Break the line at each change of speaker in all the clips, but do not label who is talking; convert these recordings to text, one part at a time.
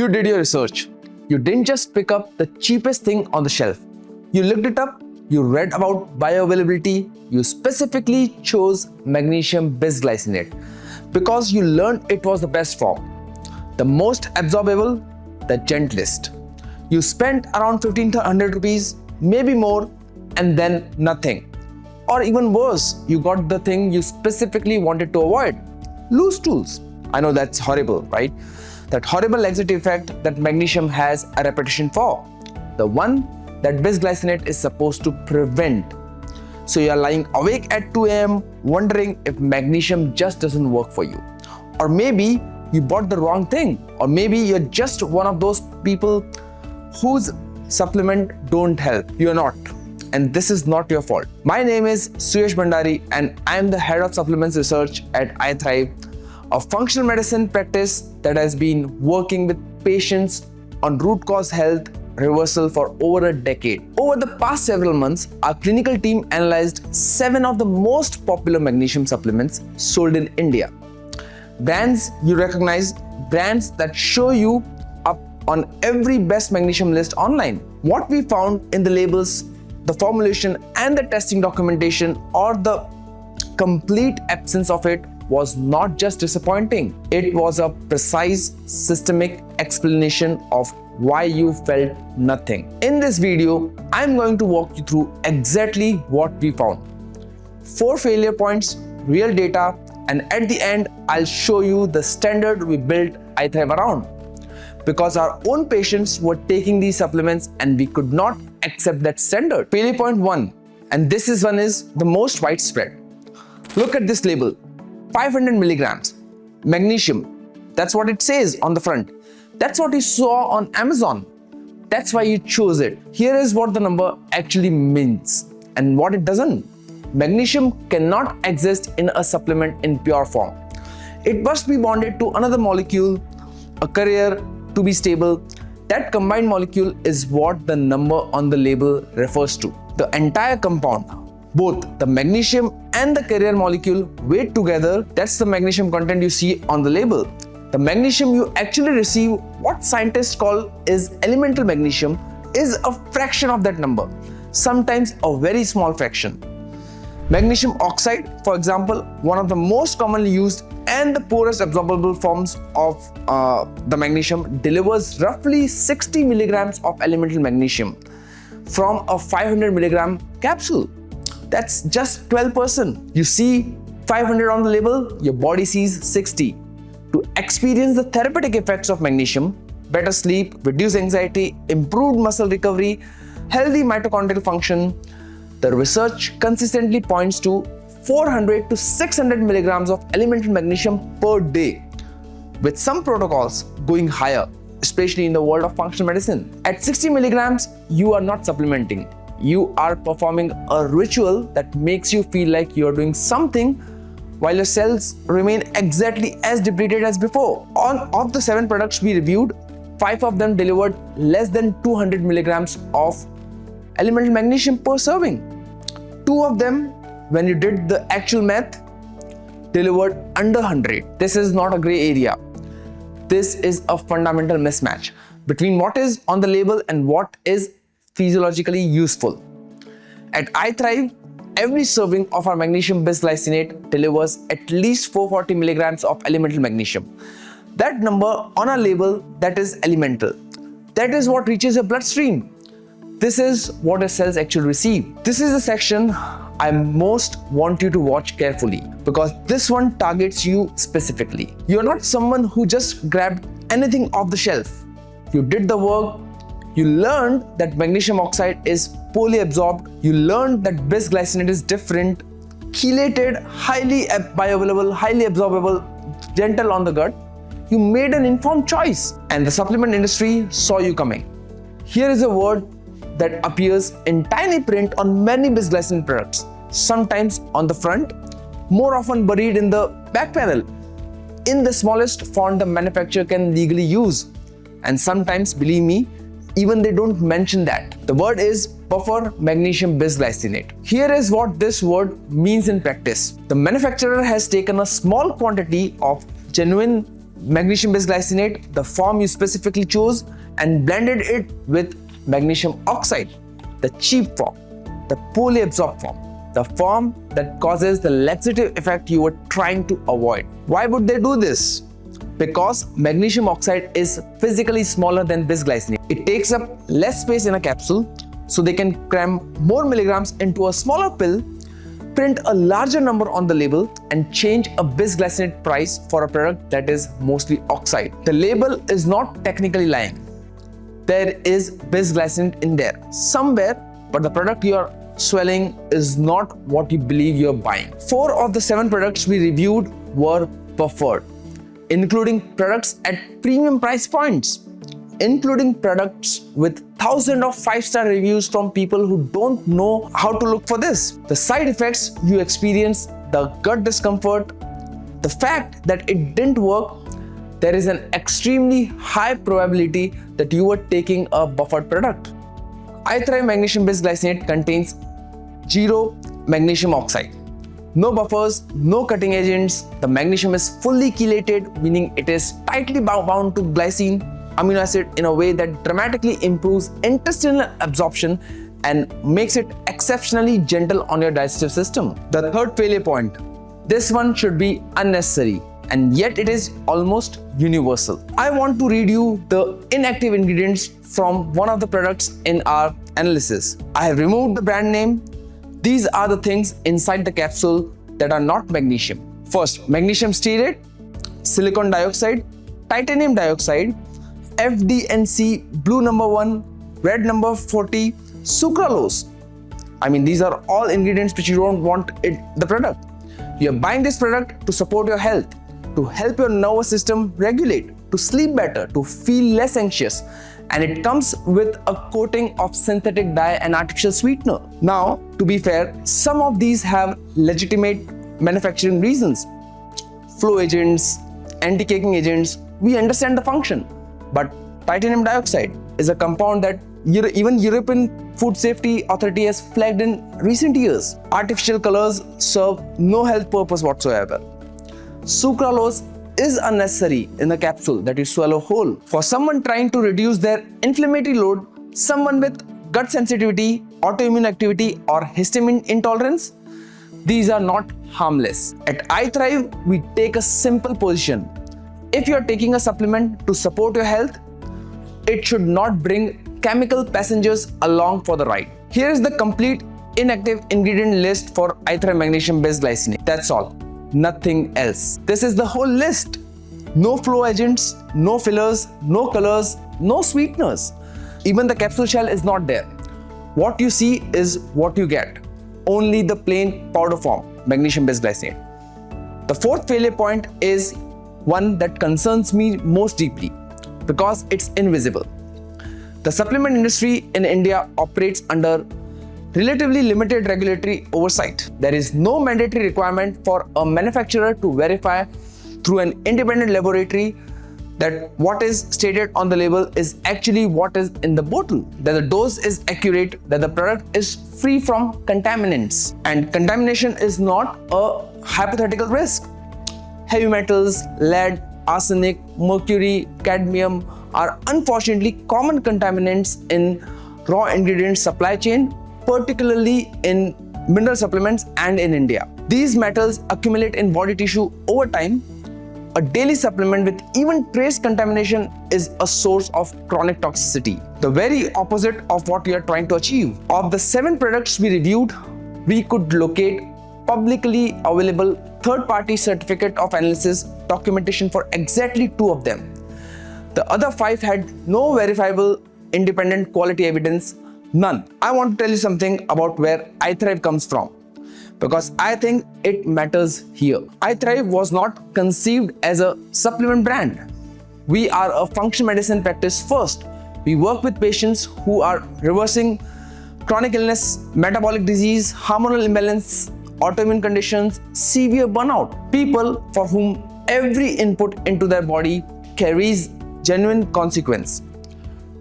You did your research. You didn't just pick up the cheapest thing on the shelf. You looked it up, you read about bioavailability, you specifically chose magnesium bisglycinate because you learned it was the best form, the most absorbable, the gentlest. You spent around 1500 rupees, maybe more, and then nothing. Or even worse, you got the thing you specifically wanted to avoid, loose stools. I know that's horrible, right? That horrible laxative effect that magnesium has a reputation for. The one that bisglycinate is supposed to prevent. So you are lying awake at 2 a.m. wondering if magnesium just doesn't work for you. Or maybe you bought the wrong thing. Or maybe you're just one of those people whose supplement don't help. You're not. And this is not your fault. My name is Suyash Bhandari and I am the head of supplements research at iThrive, a functional medicine practice that has been working with patients on root cause health reversal for over a decade. Over the past several months, our clinical team analyzed 7 of the most popular magnesium supplements sold in India. Brands you recognize, brands that show you up on every best magnesium list online. What we found in the labels, the formulation and the testing documentation, or the complete absence of it, was not just disappointing. It was a precise, systemic explanation of why you felt nothing. In this video, I'm going to walk you through exactly what we found. 4 failure points, real data, and at the end, I'll show you the standard we built iThrive around. Because our own patients were taking these supplements and we could not accept that standard. Failure point 1, and this one is the most widespread. Look at this label, 500 milligrams, magnesium. That's what it says on the front. That's what you saw on Amazon. That's why you chose it. Here is what the number actually means and what it doesn't. Magnesium cannot exist in a supplement in pure form. It must be bonded to another molecule, a carrier, to be stable. That combined molecule is what the number on the label refers to. The entire compound, both the magnesium and the carrier molecule weighed together, that's the magnesium content you see on the label. The magnesium you actually receive, what scientists call is elemental magnesium, is a fraction of that number, sometimes a very small fraction. Magnesium oxide, for example, one of the most commonly used and the poorest absorbable forms of the magnesium, delivers roughly 60 milligrams of elemental magnesium from a 500 milligram capsule. That's just 12%. You see 500 on the label, your body sees 60. To experience the therapeutic effects of magnesium, better sleep, reduced anxiety, improved muscle recovery, healthy mitochondrial function, the research consistently points to 400 to 600 milligrams of elemental magnesium per day, with some protocols going higher, especially in the world of functional medicine. At 60 milligrams, you are not supplementing. You are performing a ritual that makes you feel like you are doing something while your cells remain exactly as depleted as before. Of the 7 products we reviewed, 5 of them delivered less than 200 milligrams of elemental magnesium per serving. 2 of them, when you did the actual math, delivered under 100. This is not a gray area. This is a fundamental mismatch between what is on the label and what is physiologically useful. At iThrive, every serving of our magnesium bisglycinate delivers at least 440 milligrams of elemental magnesium. That number on our label, that is elemental. That is what reaches your bloodstream. This is what your cells actually receive. This is the section I most want you to watch carefully because this one targets you specifically. You're not someone who just grabbed anything off the shelf. You did the work. You learned that magnesium oxide is poorly absorbed. You learned that bisglycinate is different, chelated, highly bioavailable, highly absorbable, gentle on the gut. You made an informed choice and the supplement industry saw you coming. Here is a word that appears in tiny print on many bisglycinate products, sometimes on the front, more often buried in the back panel, in the smallest font the manufacturer can legally use. And sometimes, believe me, even they don't mention that. The word is buffer magnesium bisglycinate. Here is what this word means in practice. The manufacturer has taken a small quantity of genuine magnesium bisglycinate, the form you specifically chose, and blended it with magnesium oxide, the cheap form, the poorly absorbed form, the form that causes the laxative effect you were trying to avoid. Why would they do this? Because magnesium oxide is physically smaller than bisglycinate. It takes up less space in a capsule, so they can cram more milligrams into a smaller pill, print a larger number on the label, and change a bisglycinate price for a product that is mostly oxide. The label is not technically lying. There is bisglycinate in there somewhere, but the product you are swallowing is not what you believe you're buying. 4 of the 7 products we reviewed were buffered, including products at premium price points, including products with thousands of 5-star reviews from people who don't know how to look for this. The side effects you experience, the gut discomfort, the fact that it didn't work, there is an extremely high probability that you were taking a buffered product. iThrive Magnesium Bisglycinate contains 0 magnesium oxide. No buffers, no cutting agents. The magnesium is fully chelated, meaning it is tightly bound to glycine amino acid in a way that dramatically improves intestinal absorption and makes it exceptionally gentle on your digestive system. The third failure point. This one should be unnecessary, and yet it is almost universal. I want to read you the inactive ingredients from one of the products in our analysis. I have removed the brand name. These are the things inside the capsule that are not magnesium. First, magnesium stearate, silicon dioxide, titanium dioxide, FDNC, blue number 1, red number 40, sucralose. These are all ingredients which you don't want in the product. You are buying this product to support your health, to help your nervous system regulate, to sleep better, to feel less anxious, and it comes with a coating of synthetic dye and artificial sweetener. Now, to be fair, some of these have legitimate manufacturing reasons. Flow agents, anti-caking agents, we understand the function. But titanium dioxide is a compound that even European Food Safety Authority has flagged in recent years. Artificial colors serve no health purpose whatsoever. Sucralose is unnecessary in the capsule that you swallow whole. For someone trying to reduce their inflammatory load, someone with gut sensitivity, autoimmune activity, or histamine intolerance, these are not harmless. At iThrive, we take a simple position. If you are taking a supplement to support your health, it should not bring chemical passengers along for the ride. Here is the complete inactive ingredient list for iThrive Magnesium Bisglycinate. That's all. Nothing else. This is the whole list. No flow agents, no fillers, no colors, no sweeteners. Even the capsule shell is not there. What you see is what you get. Only the plain powder form, magnesium bisglycinate. The fourth failure point is one that concerns me most deeply because it's invisible. The supplement industry in India operates under relatively limited regulatory oversight. There is no mandatory requirement for a manufacturer to verify through an independent laboratory that what is stated on the label is actually what is in the bottle, that the dose is accurate, that the product is free from contaminants. And contamination is not a hypothetical risk. Heavy metals, lead, arsenic, mercury, cadmium are unfortunately common contaminants in raw ingredients supply chain, particularly in mineral supplements and in India. These metals accumulate in body tissue over time. A daily supplement with even trace contamination is a source of chronic toxicity, the very opposite of what we are trying to achieve. Of the 7 products we reviewed, we could locate publicly available third-party certificate of analysis documentation for exactly 2 of them. The other 5 had no verifiable independent quality evidence, none. I want to tell you something about where iThrive comes from, because I think it matters here. iThrive was not conceived as a supplement brand. We are a functional medicine practice first. We work with patients who are reversing chronic illness, metabolic disease, hormonal imbalance, autoimmune conditions, severe burnout. People for whom every input into their body carries genuine consequence.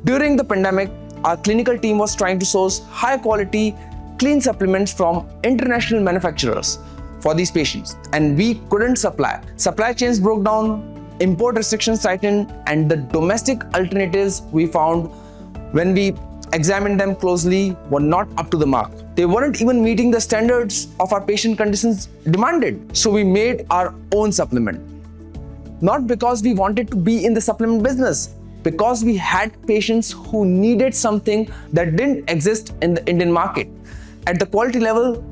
During the pandemic, our clinical team was trying to source high quality, clean supplements from international manufacturers for these patients, and we couldn't supply. Supply chains broke down, import restrictions tightened, and the domestic alternatives we found when we examined them closely were not up to the mark. They weren't even meeting the standards of our patient conditions demanded. So we made our own supplement. Not because we wanted to be in the supplement business, because we had patients who needed something that didn't exist in the Indian market at the quality level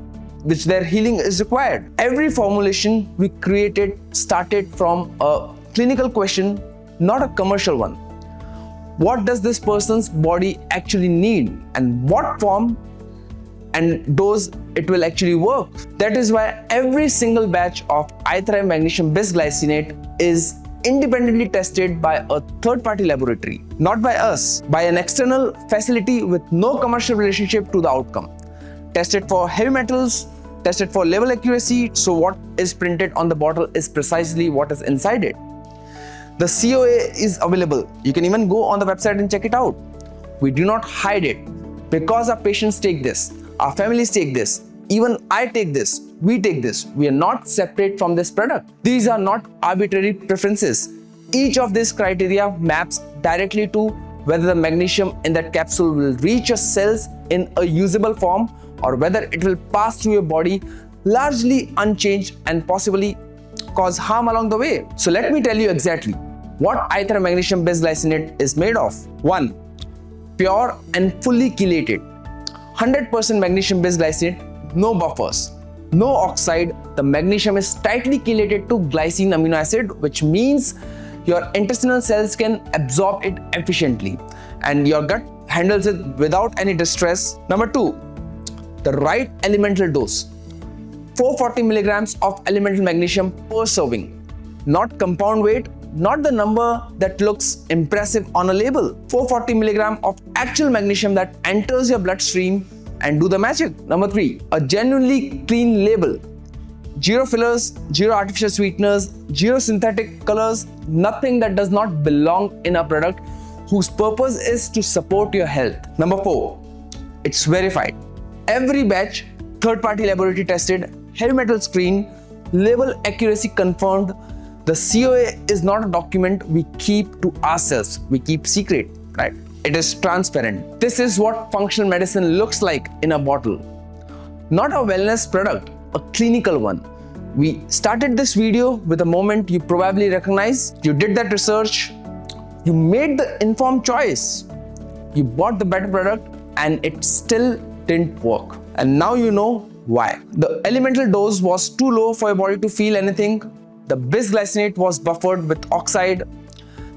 which their healing is required. Every formulation we created started from a clinical question, not a commercial one. What does this person's body actually need, and what form and dose it will actually work? That is why every single batch of iThrive Magnesium Bisglycinate is independently tested by a third-party laboratory, not by us, by an external facility with no commercial relationship to the outcome. Tested for heavy metals, tested for label accuracy, so what is printed on the bottle is precisely what is inside it. The COA is available. You can even go on the website and check it out. We do not hide it because our patients take this, our families take this, even I take this, we take this. We are not separate from this product. These are not arbitrary preferences. Each of these criteria maps directly to whether the magnesium in that capsule will reach your cells in a usable form or whether it will pass through your body largely unchanged and possibly cause harm along the way. So let me tell you exactly what iThrive Magnesium Bisglycinate is made of. 1. Pure and fully chelated. 100% magnesium bisglycinate, no buffers, no oxide. The magnesium is tightly chelated to glycine amino acid, which means your intestinal cells can absorb it efficiently and your gut handles it without any distress. Number 2, the right elemental dose. 440 milligrams of elemental magnesium per serving. Not compound weight, not the number that looks impressive on a label. 440 milligram of actual magnesium that enters your bloodstream and do the magic. Number 3, a genuinely clean label. Zero fillers, zero artificial sweeteners, zero synthetic colors, nothing that does not belong in a product whose purpose is to support your health. Number 4, it's verified. Every batch, third-party laboratory tested, heavy metal screen, label accuracy confirmed. The COA is not a document we keep to ourselves, we keep secret, right? It is transparent. This is what functional medicine looks like in a bottle. Not a wellness product, a clinical one. We started this video with a moment you probably recognize. You did that research, you made the informed choice, you bought the better product, and it still didn't work. And now you know why. The elemental dose was too low for your body to feel anything. The bisglycinate was buffered with oxide,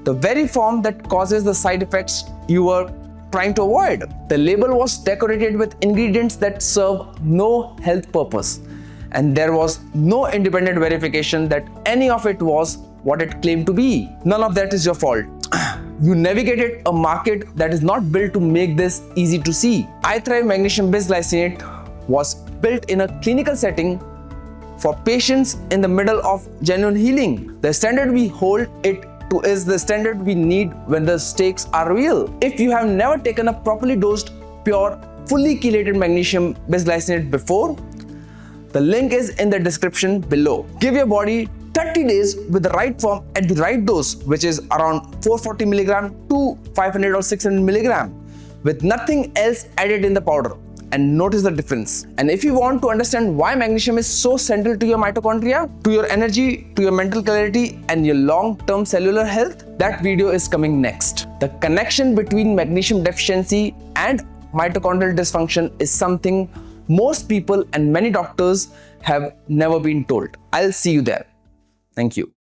the very form that causes the side effects you were trying to avoid. The label was decorated with ingredients that serve no health purpose, and there was no independent verification that any of it was what it claimed to be. None of that is your fault. You navigated a market that is not built to make this easy to see. iThrive Magnesium Bisglycinate was built in a clinical setting for patients in the middle of genuine healing. The standard we hold it to is the standard we need when the stakes are real. If you have never taken a properly dosed, pure, fully chelated magnesium bisglycinate before, the link is in the description below. Give your body 30 days with the right form at the right dose, which is around 440 milligram to 500 or 600 milligram, with nothing else added in the powder, and notice the difference. And if you want to understand why magnesium is so central to your mitochondria, to your energy, to your mental clarity, and your long-term cellular health, that video is coming next. The connection between magnesium deficiency and mitochondrial dysfunction is something most people and many doctors have never been told. I'll see you there. Thank you.